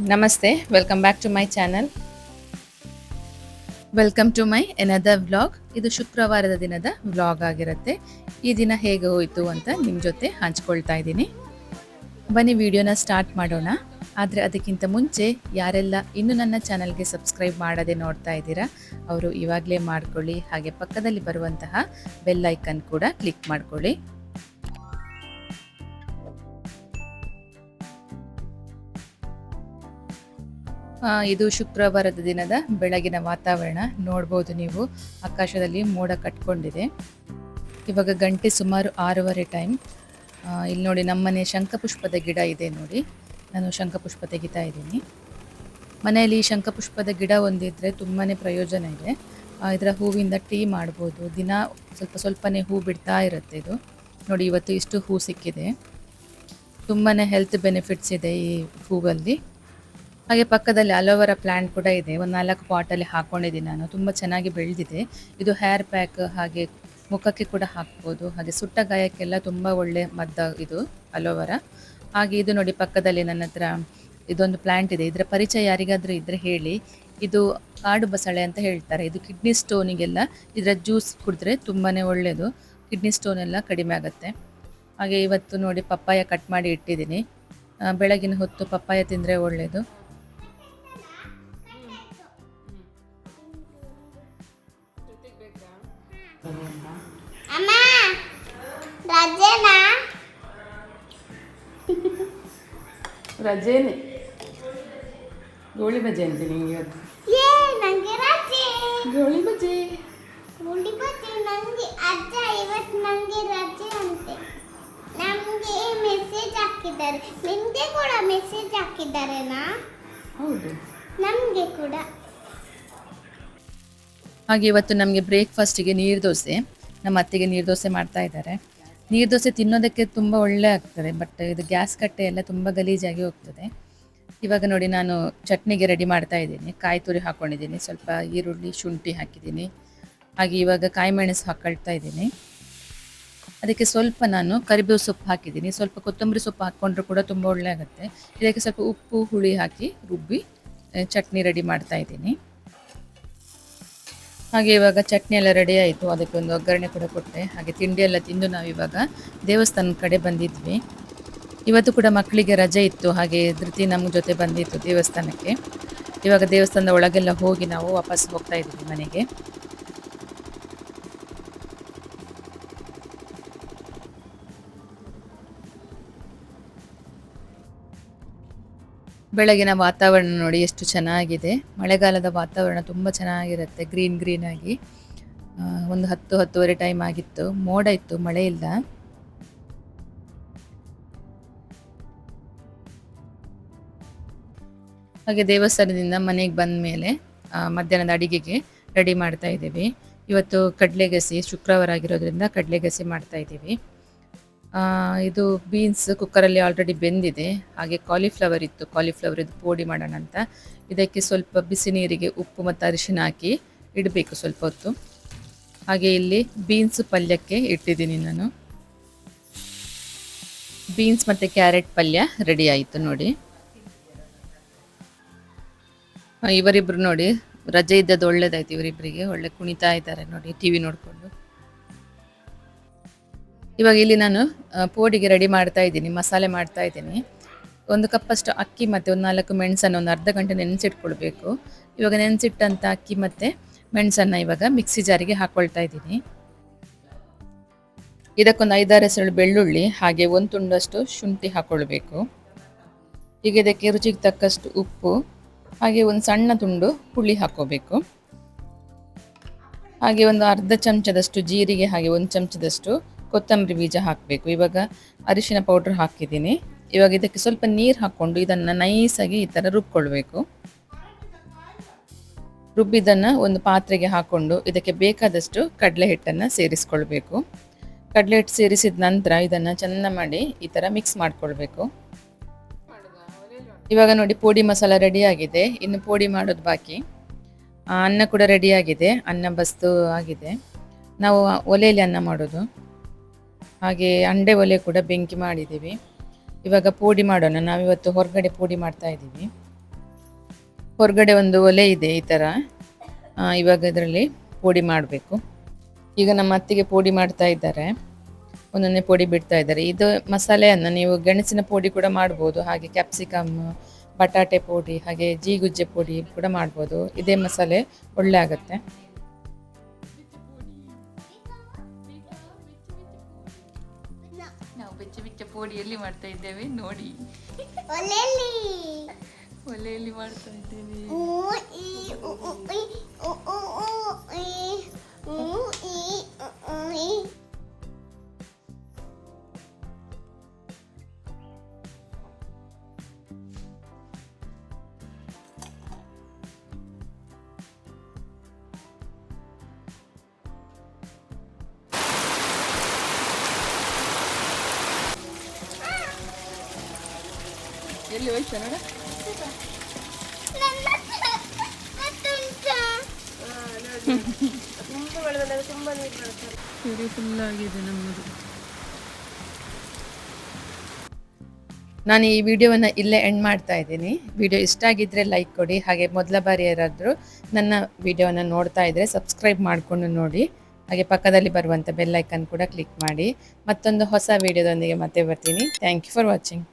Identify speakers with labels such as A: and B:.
A: Namaste, welcome back to my channel. Welcome to my another vlog. ಇದು ಶುಕ್ರವಾರದ ದಿನದ vlog ಆಗಿರುತ್ತೆ. ಈ ದಿನ ಹೇಗೆ ಹೋಯಿತು ಅಂತ ನಿಮ್ಮ ಜೊತೆ ಹಂಚ್ಕೊಳ್ತಾ ಇದ್ದೀನಿ. ಬನ್ನಿ ವಿಡಿಯೋನ ಸ್ಟಾರ್ಟ್ ಮಾಡೋಣ. ಆದರೆ ಅದಕ್ಕಿಂತ ಮುಂಚೆ ಯಾರೆಲ್ಲ ಇನ್ನೂ ನನ್ನ ಚಾನಲ್ಗೆ ಸಬ್ಸ್ಕ್ರೈಬ್ ಮಾಡದೆ ನೋಡ್ತಾ ಇದ್ದೀರಾ ಅವರು ಇವಾಗಲೇ ಮಾಡ್ಕೊಳ್ಳಿ. ಹಾಗೆ ಪಕ್ಕದಲ್ಲಿ ಬರುವಂತಹ ಬೆಲ್ ಐಕನ್ ಕೂಡ ಕ್ಲಿಕ್ ಮಾಡ್ಕೊಳ್ಳಿ. ಇದು ಶುಕ್ರವಾರದ ದಿನದ ಬೆಳಗಿನ ವಾತಾವರಣ ನೋಡ್ಬೋದು ನೀವು. ಆಕಾಶದಲ್ಲಿ ಮೋಡ ಕಟ್ಕೊಂಡಿದೆ. ಇವಾಗ ಗಂಟೆ ಸುಮಾರು 6:30 ಟೈಮ್. ಇಲ್ಲಿ ನೋಡಿ ನಮ್ಮನೆ ಶಂಖಪುಷ್ಪದ ಗಿಡ ಇದೆ ನೋಡಿ. ನಾನು ಶಂಖಪುಷ್ಪ ತೆಗಿತಾ ಇದ್ದೀನಿ. ಮನೆಯಲ್ಲಿ ಶಂಖಪುಷ್ಪದ ಗಿಡ ಒಂದಿದ್ರೆ ತುಂಬಾ ಪ್ರಯೋಜನ ಇದೆ. ಇದರ ಹೂವಿಂದ ಟೀ ಮಾಡ್ಬೋದು. ದಿನ ಸ್ವಲ್ಪನೇ ಹೂ ಬಿಡ್ತಾ ಇರುತ್ತೆ ಇದು. ನೋಡಿ ಇವತ್ತು ಇಷ್ಟು ಹೂ ಸಿಕ್ಕಿದೆ. ತುಂಬಾ ಹೆಲ್ತ್ ಬೆನಿಫಿಟ್ಸ್ ಇದೆ ಈ ಹೂವಲ್ಲಿ. ಹಾಗೆ ಪಕ್ಕದಲ್ಲಿ ಅಲೋವೆರಾ ಪ್ಲ್ಯಾಂಟ್ ಕೂಡ ಇದೆ. ಒಂದು 4 ಪಾಟಲ್ಲಿ ಹಾಕ್ಕೊಂಡಿದ್ದೀನಿ ನಾನು. ತುಂಬ ಚೆನ್ನಾಗಿ ಬೆಳೆದಿದೆ. ಇದು ಹೇರ್ ಪ್ಯಾಕ್ ಹಾಗೆ ಮುಖಕ್ಕೆ ಕೂಡ ಹಾಕ್ಬೋದು. ಹಾಗೆ ಸುಟ್ಟ ಗಾಯಕ್ಕೆಲ್ಲ ತುಂಬ ಒಳ್ಳೆ ಮದ್ದು ಇದು ಅಲೋವೆರಾ. ಹಾಗೆ ಇದು ನೋಡಿ ಪಕ್ಕದಲ್ಲಿ ನನ್ನ ಹತ್ರ ಇದೊಂದು ಪ್ಲ್ಯಾಂಟ್ ಇದೆ. ಇದರ ಪರಿಚಯ ಯಾರಿಗಾದರೂ ಇದ್ದರೆ ಹೇಳಿ. ಇದು ಕಾಡು ಬಸಳೆ ಅಂತ ಹೇಳ್ತಾರೆ. ಇದು ಕಿಡ್ನಿ ಸ್ಟೋನಿಗೆಲ್ಲ ಇದರ ಜ್ಯೂಸ್ ಕುಡಿದ್ರೆ ತುಂಬಾ ಒಳ್ಳೆಯದು. ಕಿಡ್ನಿ ಸ್ಟೋನ್ ಎಲ್ಲ ಕಡಿಮೆ ಆಗುತ್ತೆ. ಹಾಗೆ ಇವತ್ತು ನೋಡಿ ಪಪ್ಪಾಯ ಕಟ್ ಮಾಡಿ ಇಟ್ಟಿದ್ದೀನಿ. ಬೆಳಗಿನ ಹೊತ್ತು ಪಪ್ಪಾಯ ತಿಂದರೆ ಒಳ್ಳೆಯದು.
B: ಅಮ್ಮ ರಜೆನಾ?
A: ರಜೆನೆ. ಗೋಳಿ ಬಜೆ ಅಂತೀನಿ ಇವತ್ತು.
B: ನಂಗೆ ರಜೆ.
A: ಗೋಳಿ ಬಜೆ.
B: ಗೋಳಿ ಬಜೆ ನಂಗೆ ಅಜ್ಜ ಇವತ್ತು ನಂಗೆ ರಜೆ ಅಂತೆ. ನಮಗೆ ಮೆಸೇಜ್ ಹಾಕಿದ್ದಾರೆ. ನಿಮಗೆ ಕೂಡ ಮೆಸೇಜ್ ಹಾಕಿದ್ದಾರೆನಾ?
A: ಹೌದು,
B: ನಮಗೆ ಕೂಡ.
A: ಹಾಗೆ ಇವತ್ತು ನಮಗೆ ಬ್ರೇಕ್ಫಾಸ್ಟಿಗೆ ನೀರು ದೋಸೆ. ನಮ್ಮ ಅತ್ತೆಗೆ ನೀರು ದೋಸೆ ಮಾಡ್ತಾ ಇದ್ದಾರೆ. ನೀರು ದೋಸೆ ತಿನ್ನೋದಕ್ಕೆ ತುಂಬ ಒಳ್ಳೆ ಆಗ್ತದೆ. ಬಟ್ ಇದು ಗ್ಯಾಸ್ ಕಟ್ಟೆ ಎಲ್ಲ ತುಂಬ ಗಲೀಜಾಗಿ ಹೋಗ್ತದೆ. ಇವಾಗ ನೋಡಿ ನಾನು ಚಟ್ನಿಗೆ ರೆಡಿ ಮಾಡ್ತಾ ಇದ್ದೀನಿ. ಕಾಯಿ ತುರಿ ಹಾಕ್ಕೊಂಡಿದ್ದೀನಿ, ಸ್ವಲ್ಪ ಈರುಳ್ಳಿ ಶುಂಠಿ ಹಾಕಿದ್ದೀನಿ. ಹಾಗೆ ಇವಾಗ ಕಾಯಿ ಮೆಣಸು ಹಾಕೊಳ್ತಾ ಇದ್ದೀನಿ. ಅದಕ್ಕೆ ಸ್ವಲ್ಪ ನಾನು ಕರಿಬೇವು ಸೊಪ್ಪು ಹಾಕಿದ್ದೀನಿ. ಸ್ವಲ್ಪ ಕೊತ್ತಂಬರಿ ಸೊಪ್ಪು ಹಾಕ್ಕೊಂಡ್ರೂ ಕೂಡ ತುಂಬ ಒಳ್ಳೆ ಆಗುತ್ತೆ. ಇದಕ್ಕೆ ಸ್ವಲ್ಪ ಉಪ್ಪು ಹುಳಿ ಹಾಕಿ ರುಬ್ಬಿ ಚಟ್ನಿ ರೆಡಿ ಮಾಡ್ತಾ ಇದ್ದೀನಿ. ಹಾಗೆ ಇವಾಗ ಚಟ್ನಿ ಎಲ್ಲ ರೆಡಿ ಆಯಿತು. ಅದಕ್ಕೆ ಒಂದು ಒಗ್ಗರಣೆ ಕೂಡ ಕೊಟ್ಟೆ. ಹಾಗೆ ತಿಂಡಿ ಎಲ್ಲ ತಿಂದು ನಾವಿವಾಗ ದೇವಸ್ಥಾನದ ಕಡೆ ಬಂದಿದ್ವಿ. ಇವತ್ತು ಕೂಡ ಮಕ್ಕಳಿಗೆ ರಜೆ ಇತ್ತು. ಹಾಗೆ ಧೃತಿ ನಮ್ಮ ಜೊತೆ ಬಂದಿತ್ತು ದೇವಸ್ಥಾನಕ್ಕೆ. ಇವಾಗ ದೇವಸ್ಥಾನದ ಒಳಗೆಲ್ಲ ಹೋಗಿ ನಾವು ವಾಪಸ್ ಹೋಗ್ತಾ ಇದ್ದೀವಿ ಮನೆಗೆ. ಬೆಳಗಿನ ವಾತಾವರಣ ನೋಡಿ ಎಷ್ಟು ಚೆನ್ನಾಗಿದೆ. ಮಳೆಗಾಲದ ವಾತಾವರಣ ತುಂಬ ಚೆನ್ನಾಗಿರುತ್ತೆ, ಗ್ರೀನ್ ಆಗಿ. ಒಂದು 10-10:30 ಟೈಮ್ ಆಗಿತ್ತು. ಮೋಡ ಇತ್ತು, ಮಳೆ ಇಲ್ಲ. ಹಾಗೆ ದೇವಸ್ಥಾನದಿಂದ ಮನೆಗೆ ಬಂದ ಮೇಲೆ ಮಧ್ಯಾಹ್ನದ ಅಡಿಗೆಗೆ ರೆಡಿ ಮಾಡ್ತಾ ಇದ್ದೀವಿ. ಇವತ್ತು ಕಡಲೆಗಸಿ, ಶುಕ್ರವಾರ ಆಗಿರೋದ್ರಿಂದ ಕಡಲೆಗಸಿ ಮಾಡ್ತಾ ಇದ್ದೀವಿ. ಇದು ಬೀನ್ಸ್ ಕುಕ್ಕರಲ್ಲಿ ಆಲ್ರೆಡಿ ಬೆಂದಿದೆ. ಹಾಗೆ ಕಾಲಿಫ್ಲವರ್ ಇತ್ತು, ಕಾಲಿಫ್ಲವರ್ ಇದು ಪೋಡಿ ಮಾಡೋಣ ಅಂತ. ಇದಕ್ಕೆ ಸ್ವಲ್ಪ ಬಿಸಿ ನೀರಿಗೆ ಉಪ್ಪು ಮತ್ತು ಅರಿಶಿನ ಹಾಕಿ ಇಡಬೇಕು ಸ್ವಲ್ಪ ಹೊತ್ತು. ಹಾಗೆ ಇಲ್ಲಿ ಬೀನ್ಸ್ ಪಲ್ಯಕ್ಕೆ ಇಟ್ಟಿದ್ದೀನಿ ನಾನು. ಬೀನ್ಸ್ ಮತ್ತು ಕ್ಯಾರೆಟ್ ಪಲ್ಯ ರೆಡಿ ಆಯಿತು ನೋಡಿ. ಇವರಿಬ್ರು ನೋಡಿ ರಜೆ ಇದ್ದದ್ದು ಒಳ್ಳೇದಾಯ್ತು. ಇವರಿಬ್ಬರಿಗೆ ಒಳ್ಳೆ ಕುಣಿತಾ ಇದ್ದಾರೆ ನೋಡಿ ಟಿ ವಿ ನೋಡಿಕೊಂಡು. ಇವಾಗ ಇಲ್ಲಿ ನಾನು ಪೋಡಿಗೆ ರೆಡಿ ಮಾಡ್ತಾ ಇದ್ದೀನಿ, ಮಸಾಲೆ ಮಾಡ್ತಾ ಇದ್ದೀನಿ. 1 ಕಪ್ಪಷ್ಟು ಅಕ್ಕಿ ಮತ್ತು ಒಂದು 4 ಮೆಣಸನ್ನು ಒಂದು ಅರ್ಧ ಗಂಟೆ ನೆನೆಸಿಟ್ಕೊಳ್ಬೇಕು. ಇವಾಗ ನೆನೆಸಿಟ್ಟಂಥ ಅಕ್ಕಿ ಮತ್ತು ಮೆಣಸನ್ನು ಇವಾಗ ಮಿಕ್ಸಿ ಜಾರಿಗೆ ಹಾಕ್ಕೊಳ್ತಾ ಇದ್ದೀನಿ. ಇದಕ್ಕೊಂದು 5-6 ಎಸಳು ಬೆಳ್ಳುಳ್ಳಿ ಹಾಗೆ 1 ತುಂಡಷ್ಟು ಶುಂಠಿ ಹಾಕ್ಕೊಳ್ಬೇಕು. ಈಗ ಇದಕ್ಕೆ ರುಚಿಗೆ ತಕ್ಕಷ್ಟು ಉಪ್ಪು ಹಾಗೆ ಒಂದು ಸಣ್ಣ ತುಂಡು ಹುಳಿ ಹಾಕ್ಕೋಬೇಕು. ಹಾಗೆ ಒಂದು ಅರ್ಧ ಚಮಚದಷ್ಟು ಜೀರಿಗೆ ಹಾಗೆ 1 ಚಮಚದಷ್ಟು ಕೊತ್ತಂಬರಿ ಬೀಜ ಹಾಕಬೇಕು. ಇವಾಗ ಅರಿಶಿನ ಪೌಡ್ರ್ ಹಾಕಿದ್ದೀನಿ. ಇವಾಗ ಇದಕ್ಕೆ ಸ್ವಲ್ಪ ನೀರು ಹಾಕ್ಕೊಂಡು ಇದನ್ನು ನೈಸಾಗಿ ಈ ಥರ ರುಬ್ಕೊಳ್ಬೇಕು. ರುಬ್ಬಿದ್ದನ್ನು ಒಂದು ಪಾತ್ರೆಗೆ ಹಾಕ್ಕೊಂಡು ಇದಕ್ಕೆ ಬೇಕಾದಷ್ಟು ಕಡಲೆ ಹಿಟ್ಟನ್ನು ಸೇರಿಸ್ಕೊಳ್ಬೇಕು. ಕಡಲೆ ಹಿಟ್ಟು ಸೇರಿಸಿದ ನಂತರ ಇದನ್ನು ಚೆಂದ ಮಾಡಿ ಈ ಥರ ಮಿಕ್ಸ್ ಮಾಡ್ಕೊಳ್ಬೇಕು. ಇವಾಗ ನೋಡಿ ಪೋಡಿ ಮಸಾಲ ರೆಡಿ ಆಗಿದೆ. ಇನ್ನು ಪೋಡಿ ಮಾಡೋದು ಬಾಕಿ. ಅನ್ನ ಕೂಡ ರೆಡಿ ಆಗಿದೆ, ಅನ್ನ ಬಸ್ತು ಆಗಿದೆ. ನಾವು ಒಲೆಯಲ್ಲಿ ಅನ್ನ ಮಾಡೋದು. ಹಾಗೆ ಅಂಡೆ ಒಲೆ ಕೂಡ ಬೆಂಕಿ ಮಾಡಿದ್ದೀವಿ. ಇವಾಗ ಪೋಡಿ ಮಾಡೋಣ. ನಾವಿವತ್ತು ಹೊರಗಡೆ ಪೋಡಿ ಮಾಡ್ತಾ ಇದ್ದೀವಿ. ಹೊರಗಡೆ ಒಂದು ಒಲೆ ಇದೆ ಈ ಥರ. ಇವಾಗ ಇದರಲ್ಲಿ ಪುಡಿ ಮಾಡಬೇಕು. ಈಗ ನಮ್ಮ ಅತ್ತಿಗೆ ಪುಡಿ ಮಾಡ್ತಾ ಇದ್ದಾರೆ, ಒಂದೊಂದೇ ಪುಡಿ ಬಿಡ್ತಾ ಇದ್ದಾರೆ. ಇದು ಮಸಾಲೆಯನ್ನು ನೀವು ಗೆಣಸಿನ ಪುಡಿ ಕೂಡ ಮಾಡ್ಬೋದು, ಹಾಗೆ ಕ್ಯಾಪ್ಸಿಕಮ್, ಬಟಾಟೆ ಪುಡಿ, ಹಾಗೆ ಜೀಗುಜ್ಜೆ ಪುಡಿ ಕೂಡ ಮಾಡ್ಬೋದು. ಇದೇ ಮಸಾಲೆ ಒಳ್ಳೆ ಆಗುತ್ತೆ. ನಾವು ಬೆಚ್ಚ ಬೆಚ್ಚ ಪುಡಿಯಲ್ಲಿ ಮಾಡ್ತಾ ಇದ್ದೇವೆ ನೋಡಿ.
B: ಒಲೆಯಲ್ಲಿ
A: ಒಲೆಯಲ್ಲಿ ಮಾಡ್ತಾ ಇದ್ದೇವೆ. ಎಲ್ಲಿ ಹೋಯ್ತಾ ನೋಡ. ಫುಲ್ ಆಗಿದೆ ನಮ್ಮದು. ನಾನು ಈ ವಿಡಿಯೋವನ್ನು ಇಲ್ಲೇ ಎಂಡ್ ಮಾಡ್ತಾ ಇದ್ದೀನಿ. ವಿಡಿಯೋ ಇಷ್ಟ ಆಗಿದ್ದರೆ ಲೈಕ್ ಕೊಡಿ, ಹಾಗೆ ಮೊದಲ ಬಾರಿ ಯಾರಾದರೂ ನನ್ನ ವಿಡಿಯೋವನ್ನು ನೋಡ್ತಾ ಇದ್ದರೆ ಸಬ್ಸ್ಕ್ರೈಬ್ ಮಾಡಿಕೊಂಡು ನೋಡಿ, ಹಾಗೆ ಪಕ್ಕದಲ್ಲಿ ಬರುವಂಥ ಬೆಲ್ ಐಕನ್ ಕೂಡ ಕ್ಲಿಕ್ ಮಾಡಿ. ಮತ್ತೊಂದು ಹೊಸ ವಿಡಿಯೋದೊಂದಿಗೆ ಮತ್ತೆ ಬರ್ತೀನಿ. Thank you for watching.